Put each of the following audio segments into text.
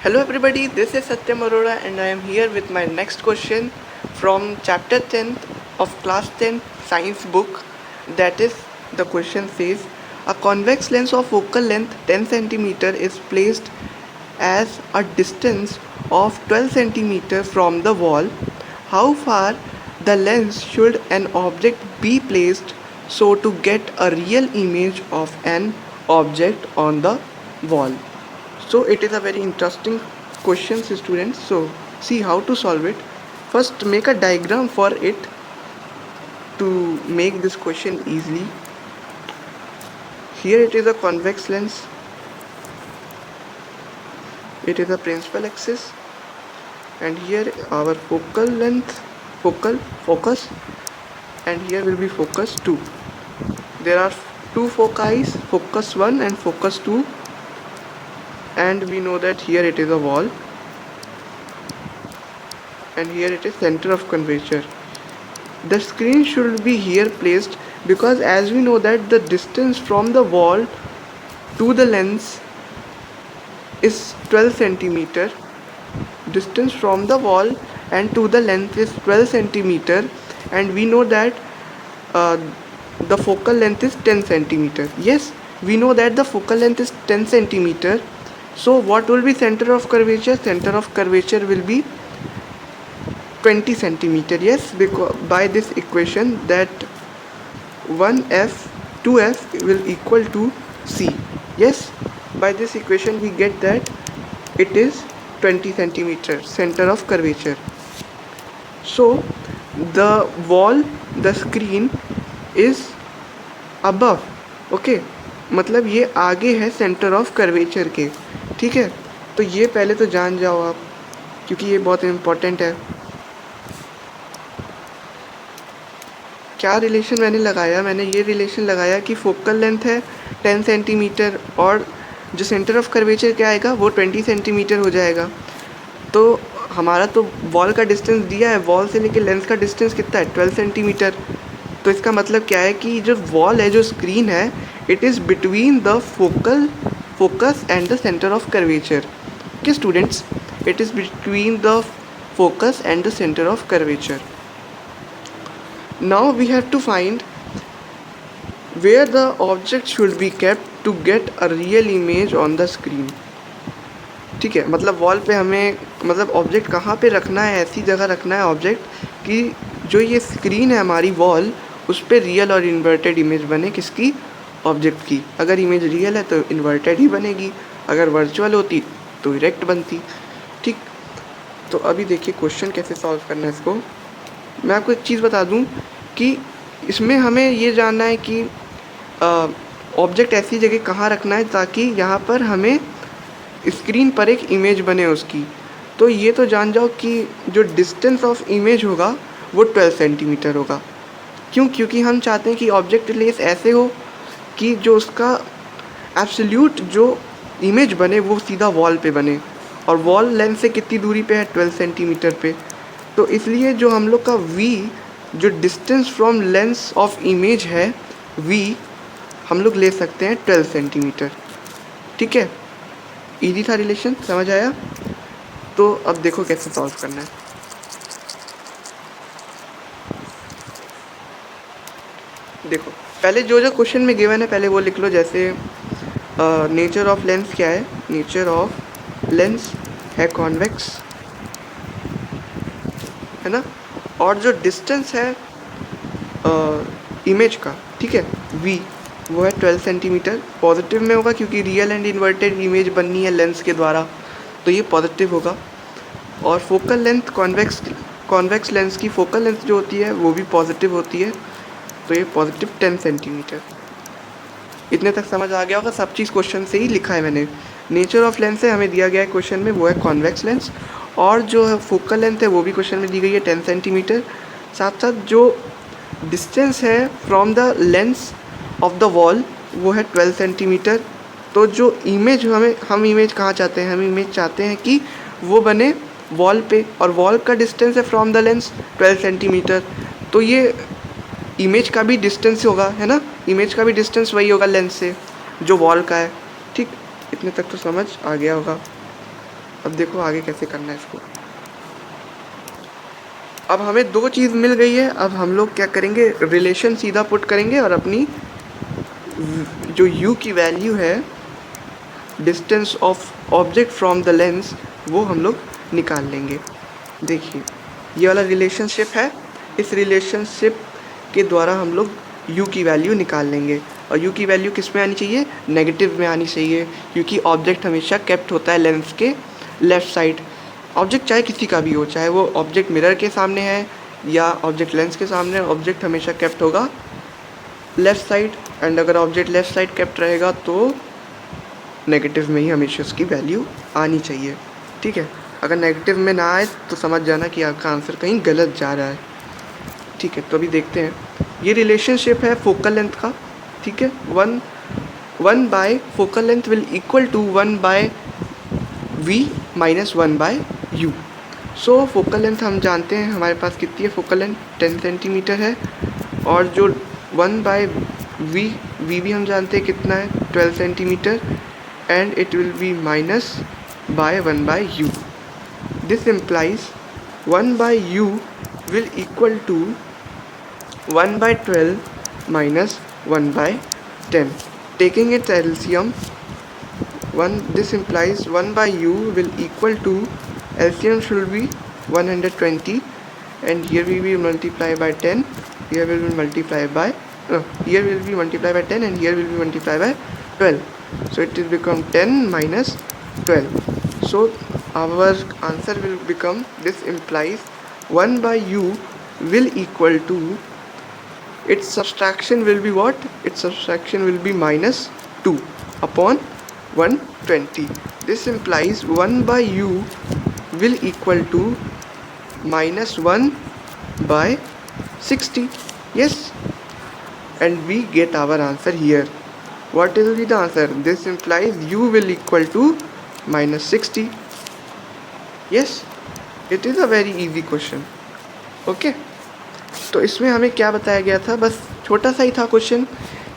Hello everybody, this is Satyam Arora and I am here with my next question from chapter 10th of class 10 science book. That is, the question says, a convex lens of focal length 10 centimeter is placed as a distance of 12 centimeter from the wall. How far the lens should an object be placed so to get a real image of an object on the wall? So it is a very interesting question, students. So see how to solve it. First make a diagram for it to make this question easily. Here it is a convex lens. It is a principal axis, and here our focal length, focus, and here will be focus 2. There are two foci, focus 1 and focus 2, and we know that here it is a wall, and here it is center of curvature. The screen should be here placed because as we know that the distance from the wall to the lens is 12 centimeter. Distance from the wall and to the lens is 12 centimeter, and we know that uh, the focal length is 10 centimeter. Yes, we know that the focal length is 10 centimeter. So what will be center of curvature? Center of curvature will be 20 centimeter. Yes, because by this equation that 1f 2f will equal to c. Yes, by this equation we get that it is 20 centimeter center of curvature. So the wall, the screen is above. Okay मतलब ये आगे है centre of curvature के. ठीक है, तो ये पहले तो जान जाओ आप, क्योंकि ये बहुत इम्पोर्टेंट है. क्या रिलेशन मैंने लगाया? मैंने ये रिलेशन लगाया कि फोकल लेंथ है 10 सेंटीमीटर और जो सेंटर ऑफ कर्वेचर क्या आएगा वो 20 सेंटीमीटर हो जाएगा. तो हमारा तो वॉल का डिस्टेंस दिया है, वॉल से लेके लेंस का डिस्टेंस कितना है 12 सेंटीमीटर. तो इसका मतलब क्या है कि जो वॉल है, जो स्क्रीन है, it is between the focus and the centre of curvature. Okay students, it is between the focus and the centre of curvature. Now we have to find where the object should be kept to get a real image on the screen. ठीक है, मतलब wall पे हमें, मतलब object कहाँ पे रखना है, ऐसी जगह रखना है ऑब्जेक्ट कि जो ये स्क्रीन है हमारी वॉल, उस पर रियल और इन्वर्टेड इमेज बने. किसकी? ऑब्जेक्ट की. अगर इमेज रियल है तो इन्वर्टेड ही बनेगी, अगर वर्चुअल होती तो डायरेक्ट बनती. ठीक, तो अभी देखिए क्वेश्चन कैसे सॉल्व करना है इसको. मैं आपको एक चीज़ बता दूं कि इसमें हमें ये जानना है कि ऑब्जेक्ट ऐसी जगह कहाँ रखना है ताकि यहाँ पर हमें स्क्रीन पर एक इमेज बने उसकी. तो ये तो जान जाओ कि जो डिस्टेंस ऑफ इमेज होगा वो 12 सेंटीमीटर होगा. क्यों? क्योंकि हम चाहते हैं कि ऑब्जेक्ट लेस ऐसे हो कि जो उसका एब्सोल्यूट जो इमेज बने वो सीधा वॉल पे बने, और वॉल लेंस से कितनी दूरी पे है? 12 सेंटीमीटर पे. तो इसलिए जो हम लोग का v, जो distance from lens of image है v, हम लोग ले सकते हैं 12 सेंटीमीटर. ठीक है, इजी था रिलेशन, समझ आया? तो अब देखो कैसे सॉल्व करना है. देखो पहले जो जो क्वेश्चन में गिवन है पहले वो लिख लो. जैसे नेचर ऑफ लेंस क्या है? नेचर ऑफ लेंस है कॉन्वेक्स, है ना. और जो डिस्टेंस है इमेज का, ठीक है, v, वो है 12 सेंटीमीटर. पॉजिटिव में होगा क्योंकि रियल एंड इन्वर्टेड इमेज बननी है लेंस के द्वारा, तो ये पॉजिटिव होगा. और फोकल लेंथ, कॉन्वेक्स लेंस की फोकल लेंथ जो होती है वो भी पॉजिटिव होती है, तो ये पॉजिटिव 10 सेंटीमीटर. इतने तक समझ आ गया होगा. सब चीज़ क्वेश्चन से ही लिखा है मैंने. नेचर ऑफ लेंस है हमें दिया गया है क्वेश्चन में, वो है कॉन्वेक्स लेंस, और जो है फोकल लेंथ है वो भी क्वेश्चन में दी गई है 10 सेंटीमीटर. साथ साथ जो डिस्टेंस है from the lens of the wall वो है 12 सेंटीमीटर. तो जो इमेज हम इमेज कहाँ चाहते हैं? हम इमेज चाहते हैं कि वो बने वॉल पे, और वॉल का डिस्टेंस है फ्रॉम द लेंस 12 सेंटीमीटर. तो ये इमेज का भी डिस्टेंस होगा, है ना. इमेज का भी डिस्टेंस वही होगा लेंस से जो वॉल का है. ठीक, इतने तक तो समझ आ गया होगा. अब देखो आगे कैसे करना है इसको। अब हमें दो चीज़ मिल गई है, अब हम लोग क्या करेंगे, रिलेशन सीधा पुट करेंगे और अपनी जो u की वैल्यू है, distance of object from the lens, वो हम लोग निकाल लेंगे। देखिए ये वाला रिलेशनशिप है, इस रिलेशनशिप के द्वारा हम लोग u की वैल्यू निकाल लेंगे। और u की वैल्यू किस में आनी चाहिए, नेगेटिव में आनी चाहिए, क्योंकि ऑब्जेक्ट हमेशा केप्ट होता है लेंस के लेफ़्ट साइड। ऑब्जेक्ट चाहे किसी का भी हो, चाहे वो ऑब्जेक्ट मिरर के सामने है या ऑब्जेक्ट लेंस के सामने, ऑब्जेक्ट हमेशा केप्ट होगा लेफ़्ट साइड। एंड अगर ऑब्जेक्ट लेफ़्ट साइड केप्ट रहेगा तो नेगेटिव में ही हमेशा उसकी वैल्यू आनी चाहिए। ठीक है, अगर नेगेटिव में ना आए तो समझ जाना कि आपका आंसर कहीं गलत जा रहा है। ठीक है, तो अभी देखते हैं, ये रिलेशनशिप है फोकल लेंथ का। ठीक है, one by focal length will equal to 1 by v minus 1 by u। So focal length हम जानते हैं हमारे पास कितनी है, फोकल लेंथ 10 सेंटीमीटर है, और जो 1 बाय v भी हम जानते हैं कितना है, 12 centimetre, and it will be minus by 1 by u. This implies 1 by u will equal to 1 by 12 minus 1 by 10. Taking its LCM, this implies 1 by u will equal to, LCM should be 120, and here we will multiply by 10, here will be multiply by here will be multiply by 10, and here will be multiply by 12. So it will become 10 minus 12. So our answer will become, this implies 1 by u will equal to, its subtraction will be what? Its subtraction will be minus 2 upon 120. This implies 1 by u will equal to minus 1 by 60. Yes, and we get our answer here. What will be the answer? This implies u will equal to minus 60. Yes, it is a very easy question. Okay, तो इसमें हमें क्या बताया गया था, बस छोटा सा ही था क्वेश्चन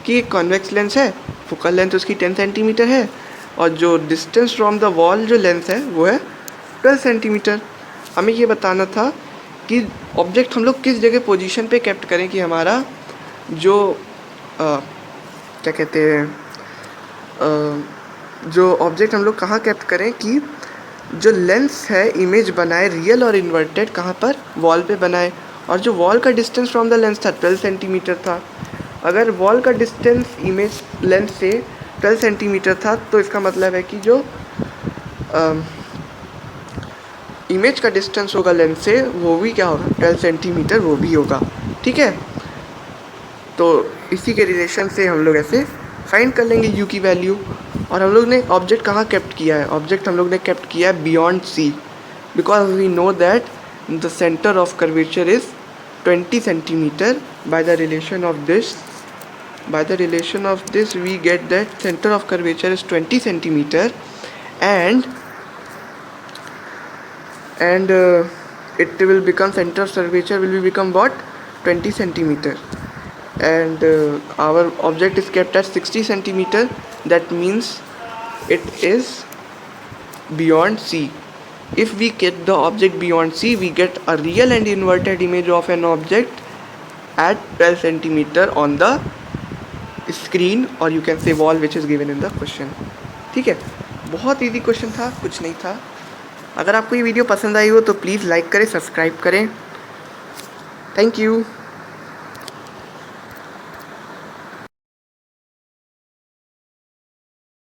कि एक कॉन्वेक्स लेंस है, फोकल लेंथ उसकी 10 सेंटीमीटर है, और जो डिस्टेंस फ्रॉम द वॉल जो लेंस है वो है 12 सेंटीमीटर। हमें ये बताना था कि ऑब्जेक्ट हम लोग किस जगह पोजीशन पे कैप्ट करें कि हमारा जो क्या कहते हैं, जो ऑब्जेक्ट हम लोग कहाँ कैप्ट करें कि जो लेंस है इमेज बनाए रियल और इन्वर्टेड कहाँ पर, वॉल पे बनाए। और जो वॉल का डिस्टेंस फ्रॉम द लेंस था 12 सेंटीमीटर था। अगर वॉल का डिस्टेंस इमेज लेंस से 12 सेंटीमीटर था तो इसका मतलब है कि जो इमेज का डिस्टेंस होगा लेंस से वो भी क्या होगा, 12 सेंटीमीटर वो भी होगा। ठीक है, तो इसी के रिलेशन से हम लोग ऐसे फाइंड कर लेंगे u की वैल्यू। और हम लोग ने ऑब्जेक्ट कहाँ केप्ट किया है, ऑब्जेक्ट हम लोग ने केप्ट किया है beyond c, because we know that the centre of curvature is 20 centimetre. By the relation of this we get that centre of curvature is 20 centimetre, and it will become, center of curvature will become what, 20 centimeter, and our object is kept at 60 centimeter. That means it is beyond C. If we get the object beyond C, we get a real and inverted image of an object at 12 centimeter on the screen, or you can say wall, which is given in the question. ठीक है, बहुत easy question था, कुछ नहीं था। अगर आपको ये वीडियो पसंद आई हो तो प्लीज़ लाइक करें, सब्सक्राइब करें। Thank you.